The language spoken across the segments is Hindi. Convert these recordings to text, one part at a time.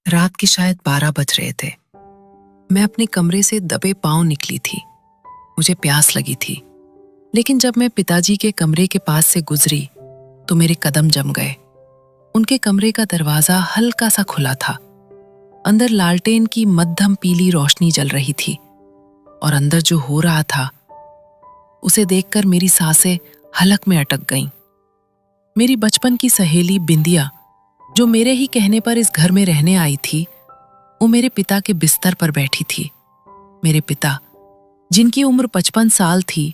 रात के शायद 12 बज रहे थे। मैं अपने कमरे से दबे पांव निकली थी। मुझे प्यास लगी थी, लेकिन जब मैं पिताजी के कमरे के पास से गुजरी तो मेरे कदम जम गए। उनके कमरे का दरवाजा हल्का सा खुला था। अंदर लालटेन की मध्यम पीली रोशनी जल रही थी और अंदर जो हो रहा था उसे देखकर मेरी सांसें हलक में अटक गईं। मेरी बचपन की सहेली बिंदिया, जो मेरे ही कहने पर इस घर में रहने आई थी, वो मेरे पिता के बिस्तर पर बैठी थी। मेरे पिता, जिनकी उम्र 55 साल थी,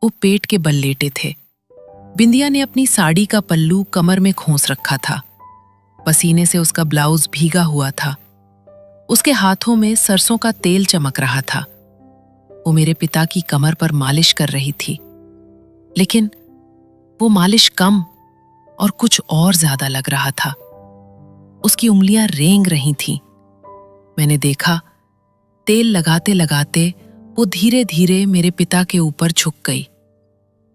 वो पेट के बल लेटे थे। बिंदिया ने अपनी साड़ी का पल्लू कमर में खोंस रखा था। पसीने से उसका ब्लाउज भीगा हुआ था। उसके हाथों में सरसों का तेल चमक रहा था। वो मेरे पिता की कमर पर मालिश कर रही थी, लेकिन वो मालिश कम और कुछ और ज्यादा लग रहा था। उसकी उंगलियां रेंग रही थीं। मैंने देखा, तेल लगाते लगाते वो धीरे धीरे मेरे पिता के ऊपर झुक गई।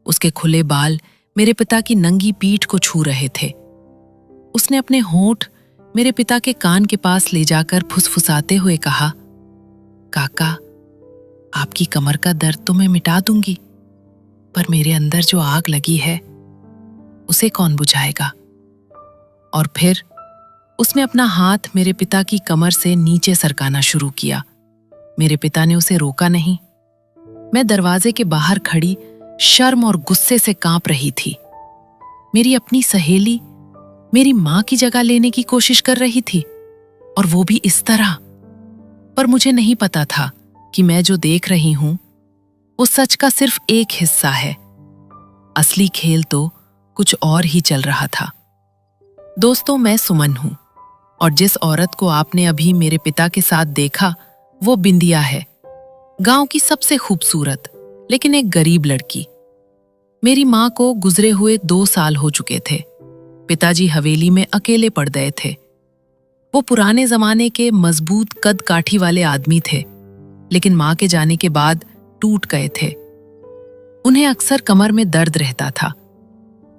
उसके खुले बाल मेरे पिता की नंगी पीठ को छू रहे थे। उसने अपने होंठ मेरे पिता के कान के पास ले जाकर फुसफुसाते हुए कहा, काका, आपकी कमर का दर्द तो मैं मिटा दूंगी, पर मेरे अंदर जो आग लगी है उसे कौन बुझाएगा। और फिर उसने अपना हाथ मेरे पिता की कमर से नीचे सरकाना शुरू किया। मेरे पिता ने उसे रोका नहीं। मैं दरवाजे के बाहर खड़ी शर्म और गुस्से से कांप रही थी। मेरी अपनी सहेली मेरी मां की जगह लेने की कोशिश कर रही थी, और वो भी इस तरह। पर मुझे नहीं पता था कि मैं जो देख रही हूं वो सच का सिर्फ एक हिस्सा है। असली खेल तो कुछ और ही चल रहा था। दोस्तों, मैं सुमन हूं, और जिस औरत को आपने अभी मेरे पिता के साथ देखा वो बिंदिया है। गांव की सबसे खूबसूरत लेकिन एक गरीब लड़की। मेरी मां को गुजरे हुए 2 साल हो चुके थे। पिताजी हवेली में अकेले पड़ गए थे। वो पुराने जमाने के मजबूत कद काठी वाले आदमी थे, लेकिन मां के जाने के बाद टूट गए थे। उन्हें अक्सर कमर में दर्द रहता था।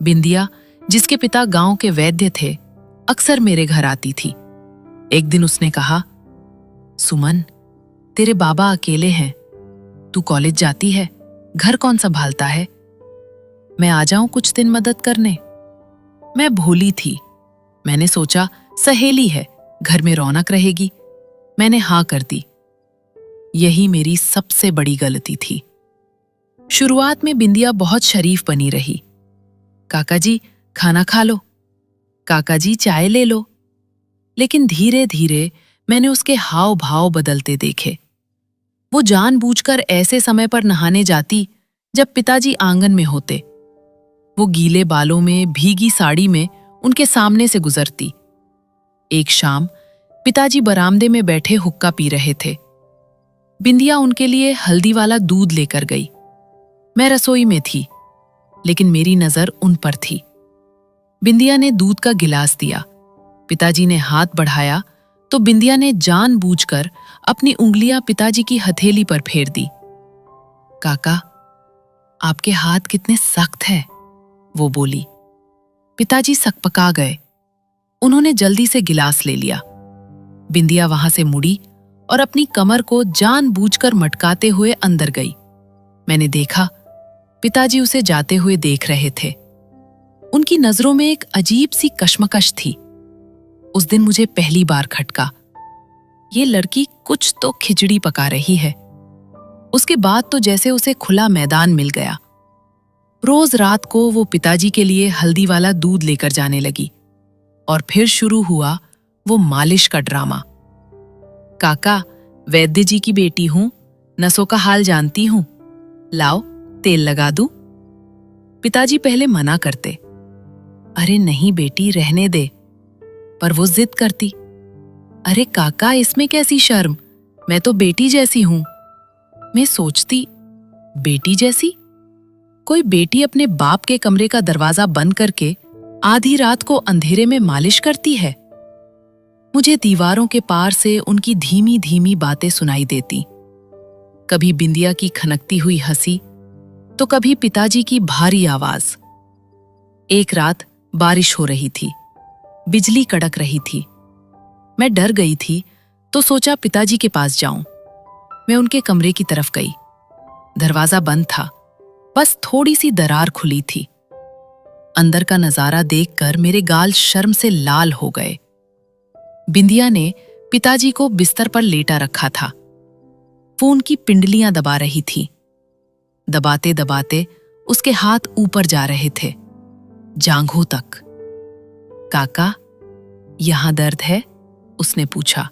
बिंदिया, जिसके पिता गांव के वैद्य थे, अक्सर मेरे घर आती थी। एक दिन उसने कहा, सुमन, तेरे बाबा अकेले हैं, तू कॉलेज जाती है, घर कौन संभालता है? मैं आ जाऊं कुछ दिन मदद करने? मैं भोली थी। मैंने सोचा सहेली है, घर में रौनक रहेगी। मैंने हाँ कर दी। यही मेरी सबसे बड़ी गलती थी। शुरुआत में बिंदिया बहुत शरीफ बनी रही। काका जी, खाना खा लो, काका जी चाय ले लो। लेकिन धीरे धीरे मैंने उसके हाव भाव बदलते देखे। वो जानबूझकर ऐसे समय पर नहाने जाती जब पिताजी आंगन में होते। वो गीले बालों में भीगी साड़ी में उनके सामने से गुजरती। एक शाम पिताजी बरामदे में बैठे हुक्का पी रहे थे। बिंदिया उनके लिए हल्दी वाला दूध लेकर गई। मैं रसोई में थी, लेकिन मेरी नजर उन पर थी। बिंदिया ने दूध का गिलास दिया। पिताजी ने हाथ बढ़ाया तो बिंदिया ने जानबूझकर अपनी उंगलियां पिताजी की हथेली पर फेर दी। काका, आपके हाथ कितने सख्त हैं, वो बोली। पिताजी सकपका गए। उन्होंने जल्दी से गिलास ले लिया। बिंदिया वहां से मुड़ी और अपनी कमर को जानबूझकर मटकाते हुए अंदर गई। मैंने देखा, पिताजी उसे जाते हुए देख रहे थे। उनकी नजरों में एक अजीब सी कश्मकश थी। उस दिन मुझे पहली बार खटका, ये लड़की कुछ तो खिचड़ी पका रही है। उसके बाद तो जैसे उसे खुला मैदान मिल गया। रोज रात को वो पिताजी के लिए हल्दी वाला दूध लेकर जाने लगी, और फिर शुरू हुआ वो मालिश का ड्रामा। काका, वैद्य जी की बेटी हूं, नसों का हाल जानती हूं, लाओ तेल लगा दूं। पिताजी पहले मना करते, अरे नहीं बेटी, रहने दे। पर वो जिद करती, अरे काका, इसमें कैसी शर्म, मैं तो बेटी जैसी हूं। मैं सोचती, बेटी जैसी? कोई बेटी अपने बाप के कमरे का दरवाजा बंद करके आधी रात को अंधेरे में मालिश करती है? मुझे दीवारों के पार से उनकी धीमी धीमी बातें सुनाई देती। कभी बिंदिया की खनकती हुई हंसी, तो कभी पिताजी की भारी आवाज। एक रात बारिश हो रही थी। बिजली कड़क रही थी। मैं डर गई थी तो सोचा पिताजी के पास जाऊं। मैं उनके कमरे की तरफ गई। दरवाजा बंद था, बस थोड़ी सी दरार खुली थी। अंदर का नजारा देखकर मेरे गाल शर्म से लाल हो गए। बिंदिया ने पिताजी को बिस्तर पर लेटा रखा था। वो उनकी पिंडलियां दबा रही थी। दबाते दबाते उसके हाथ ऊपर जा रहे थे, जांघों तक। काका, यहां दर्द है? उसने पूछा।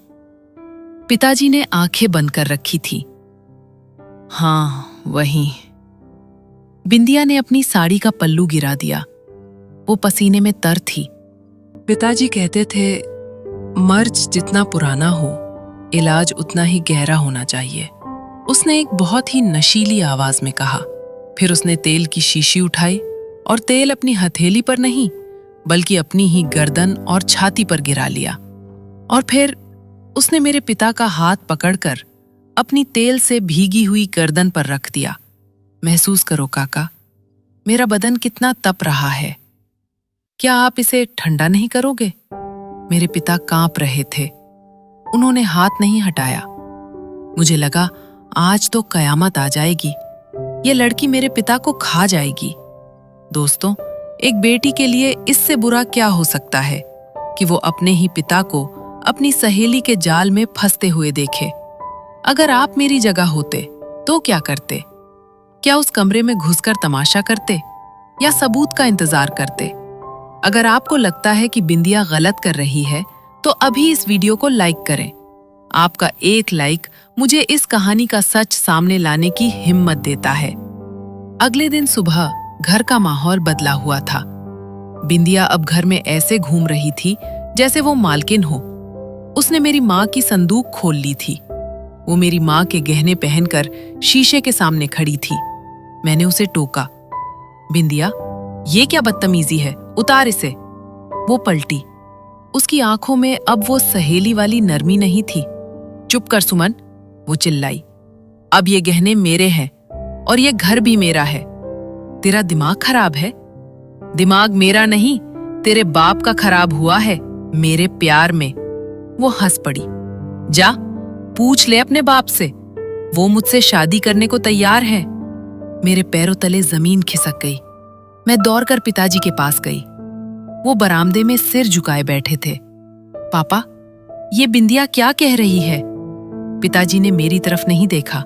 पिताजी ने आंखें बंद कर रखी थी। हाँ, वहीं। बिंदिया ने अपनी साड़ी का पल्लू गिरा दिया। वो पसीने में तर थी। पिताजी कहते थे, मर्ज जितना पुराना हो, इलाज उतना ही गहरा होना चाहिए। उसने एक बहुत ही नशीली आवाज में कहा। फिर उसने तेल की शीशी उठाई और तेल अपनी हथेली पर नहीं, बल्कि अपनी ही गर्दन और छाती पर गिरा लिया। और फिर उसने मेरे पिता का हाथ पकड़कर अपनी तेल से भीगी हुई गर्दन पर रख दिया। महसूस करो काका, मेरा बदन कितना तप रहा है। क्या आप इसे ठंडा नहीं करोगे? मेरे पिता कांप रहे थे। उन्होंने हाथ नहीं हटाया। मुझे लगा आज तो कयामत आ जाएगी। ये लड़की मेरे पिता को खा जाएगी। दोस्तों, एक बेटी के लिए इससे बुरा क्या हो सकता है कि वो अपने ही पिता को अपनी सहेली के जाल में फंसते हुए देखे। अगर आप मेरी जगह होते तो क्या करते? क्या उस कमरे में घुसकर तमाशा करते या सबूत का इंतजार करते? अगर आपको लगता है कि बिंदिया गलत कर रही है तो अभी इस वीडियो को लाइक करें। आपका एक लाइक मुझे इस कहानी का सच सामने लाने की हिम्मत देता है। अगले दिन सुबह घर का माहौल बदला हुआ था। बिंदिया अब घर में ऐसे घूम रही थी जैसे वो मालकिन हो। उसने मेरी माँ की संदूक खोल ली थी। वो मेरी माँ के गहने पहनकर शीशे के सामने खड़ी थी। मैंने उसे टोका, बिंदिया, ये क्या बदतमीजी है, उतार इसे। वो पलटी। उसकी आंखों में अब वो सहेली वाली नरमी नहीं थी। चुप कर सुमन, वो चिल्लाई। अब ये गहने मेरे हैं और ये घर भी मेरा है। तेरा दिमाग खराब है? दिमाग मेरा नहीं, तेरे बाप का खराब हुआ है मेरे प्यार में। वो हंस पड़ी। जा, पूछ ले अपने बाप से, वो मुझसे शादी करने को तैयार है। मेरे पैरों तले जमीन खिसक गई। मैं दौड़कर पिताजी के पास गई। वो बरामदे में सिर झुकाए बैठे थे। पापा, ये बिंदिया क्या कह रही है? पिताजी ने मेरी तरफ नहीं देखा।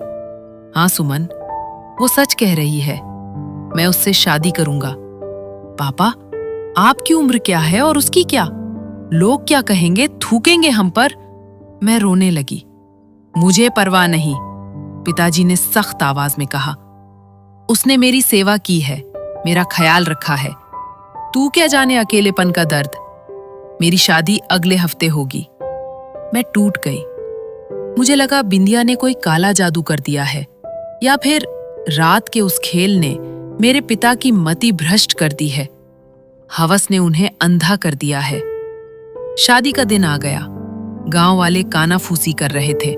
हाँ सुमन, वो सच कह रही है। मैं उससे शादी करूंगा। पापा, आपकी उम्र क्या है और उसकी क्या? लोग क्या कहेंगे, थूकेंगे हम पर। मैं रोने लगी। मुझे परवाह नहीं, पिताजी ने सख्त आवाज में कहा। उसने मेरी सेवा की है, मेरा ख्याल रखा है। तू क्या जाने अकेलेपन का दर्द। मेरी शादी अगले हफ्ते होगी। मैं टूट गई। मुझे लगा बिंदिया ने कोई काला जादू कर दिया है, या फिर रात के उस खेल ने मेरे पिता की मति भ्रष्ट कर दी है। हवस ने उन्हें अंधा कर दिया है। शादी का दिन आ गया। गांव वाले कानाफूसी कर रहे थे।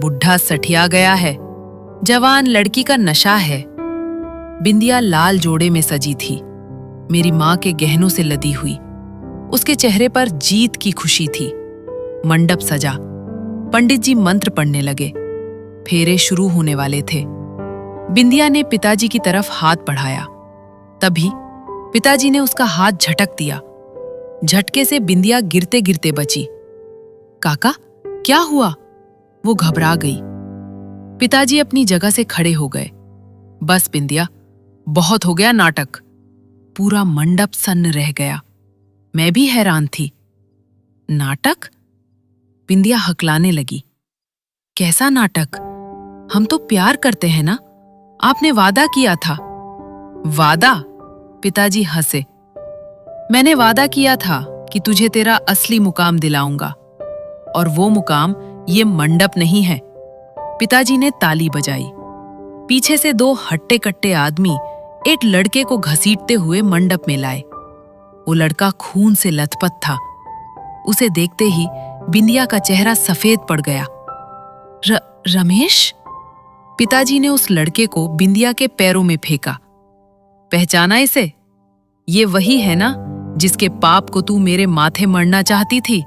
बुढ़ा सठिया गया है, जवान लड़की का नशा है। बिंदिया लाल जोड़े में सजी थी, मेरी माँ के गहनों से लदी हुई। उसके चेहरे पर जीत की खुशी थी। मंडप सजा। पंडित जी मंत्र पढ़ने लगे। फेरे शुरू होने वाले थे। बिंदिया ने पिताजी की तरफ हाथ बढ़ाया। तभी पिताजी ने उसका हाथ झटक दिया। झटके से बिंदिया गिरते गिरते बची। काका, क्या हुआ? वो घबरा गई। पिताजी अपनी जगह से खड़े हो गए। बस बिंदिया, बहुत हो गया नाटक। पूरा मंडप सन्न रह गया। मैं भी हैरान थी। नाटक? बिंदिया हकलाने लगी। कैसा नाटक? हम तो प्यार करते हैं ना? आपने वादा किया था। वादा? पिताजी हंसे। मैंने वादा किया था कि तुझे तेरा असली मुकाम दिलाऊंगा, और वो मुकाम ये मंडप नहीं है। पिताजी ने ताली बजाई। पीछे से दो हट्टे कट्टे आदमी एक लड़के को घसीटते हुए मंडप में लाए। वो लड़का खून से लथपथ था। उसे देखते ही बिंदिया का चेहरा सफेद पड़ गया। रमेश? पिताजी ने उस लड़के को बिंदिया के पैरों में फेंका। पहचाना इसे? ये वही है ना जिसके पाप को तू मेरे माथे मरना चाहती थी?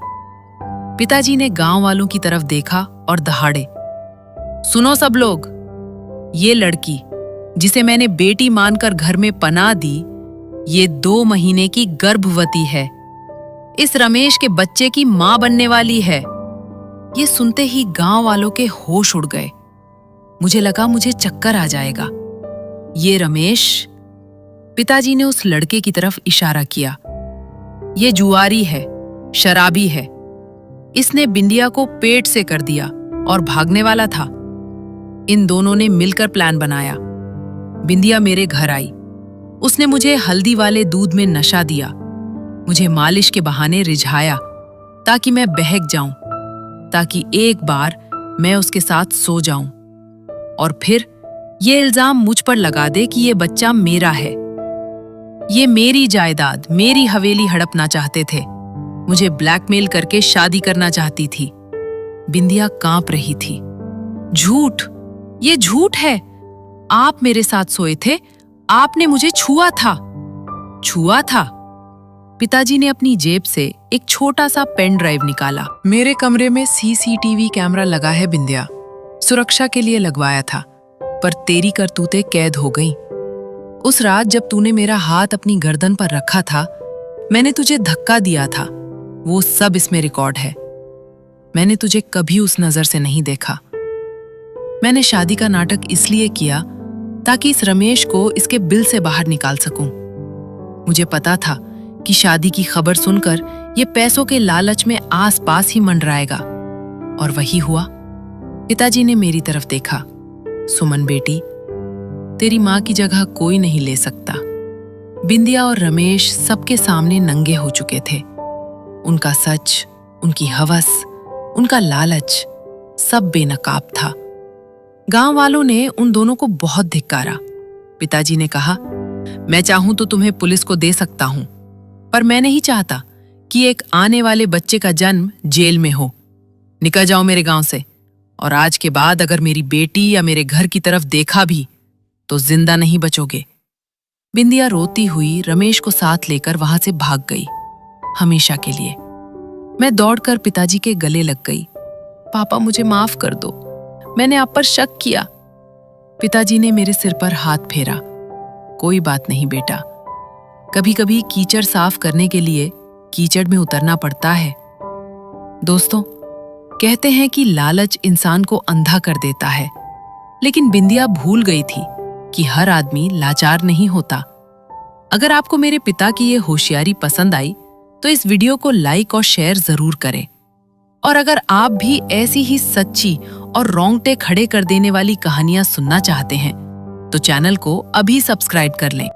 पिताजी ने गांव वालों की तरफ देखा और दहाड़े, सुनो सब लोग, ये लड़की जिसे मैंने बेटी मानकर घर में पनाह दी, ये 2 महीने की गर्भवती है। इस रमेश के बच्चे की मां बनने वाली है। ये सुनते ही गांव वालों के होश उड़ गए। मुझे लगा मुझे चक्कर आ जाएगा। ये रमेश, पिताजी ने उस लड़के की तरफ इशारा किया, ये जुआरी है, शराबी है। इसने बिंदिया को पेट से कर दिया और भागने वाला था। इन दोनों ने मिलकर प्लान बनाया। बिंदिया मेरे घर आई। उसने मुझे हल्दी वाले दूध में नशा दिया, मुझे मालिश के बहाने रिझाया ताकि मैं बहक जाऊं, ताकि एक बार मैं उसके साथ सो जाऊं, और फिर ये इल्जाम मुझ पर लगा दे कि ये बच्चा मेरा है। ये मेरी जायदाद, मेरी हवेली हड़पना चाहते थे। मुझे ब्लैकमेल करके शादी करना चाहती थी। बिंदिया कांप रही थी। झूठ, ये झूठ है। आप मेरे साथ सोए थे, आपने मुझे छुआ था। छुआ था? पिताजी ने अपनी जेब से एक छोटा सा पेन ड्राइव निकाला। मेरे कमरे में सीसीटीवी कैमरा लगा है बिंदिया, सुरक्षा के लिए लगवाया था, पर तेरी करतूतें कैद हो गईं। उस रात जब तूने मेरा हाथ अपनी गर्दन पर रखा था, मैंने तुझे धक्का दिया था, वो सब इसमें रिकॉर्ड है। मैंने तुझे कभी उस नजर से नहीं देखा। मैंने शादी का नाटक इसलिए किया ताकि इस रमेश को इसके बिल से बाहर निकाल सकूं। मुझे पता था कि शादी की खबर सुनकर ये पैसों के लालच में आसपास ही मंडराएगा, और वही हुआ। पिताजी ने मेरी तरफ देखा। सुमन बेटी, तेरी मां की जगह कोई नहीं ले सकता। बिंदिया और रमेश सबके सामने नंगे हो चुके थे। उनका सच, उनकी हवस, उनका लालच, सब बेनकाब था। गांव वालों ने उन दोनों को बहुत धिक्कारा। पिताजी ने कहा, मैं चाहूं तो तुम्हें पुलिस को दे सकता हूं, पर मैं नहीं चाहता कि एक आने वाले बच्चे का जन्म जेल में हो। निकल जाओ मेरे गांव से, और आज के बाद अगर मेरी बेटी या मेरे घर की तरफ देखा भी तो जिंदा नहीं बचोगे। बिंदिया रोती हुई रमेश को साथ लेकर वहां से भाग गई, हमेशा के लिए। मैं दौड़कर पिताजी के गले लग गई। पापा, मुझे माफ कर दो, मैंने आप पर शक किया। पिताजी ने मेरे सिर पर हाथ फेरा। कोई बात नहीं बेटा, कभी कभी कीचड़ साफ करने के लिए कीचड़ में उतरना पड़ता है। दोस्तों, कहते हैं कि लालच इंसान को अंधा कर देता है, लेकिन बिंदिया भूल गई थी कि हर आदमी लाचार नहीं होता। अगर आपको मेरे पिता की ये होशियारी पसंद आई तो इस वीडियो को लाइक और शेयर जरूर करें। और अगर आप भी ऐसी ही सच्ची और रोंगटे खड़े कर देने वाली कहानियां सुनना चाहते हैं तो चैनल को अभी सब्सक्राइब कर लें।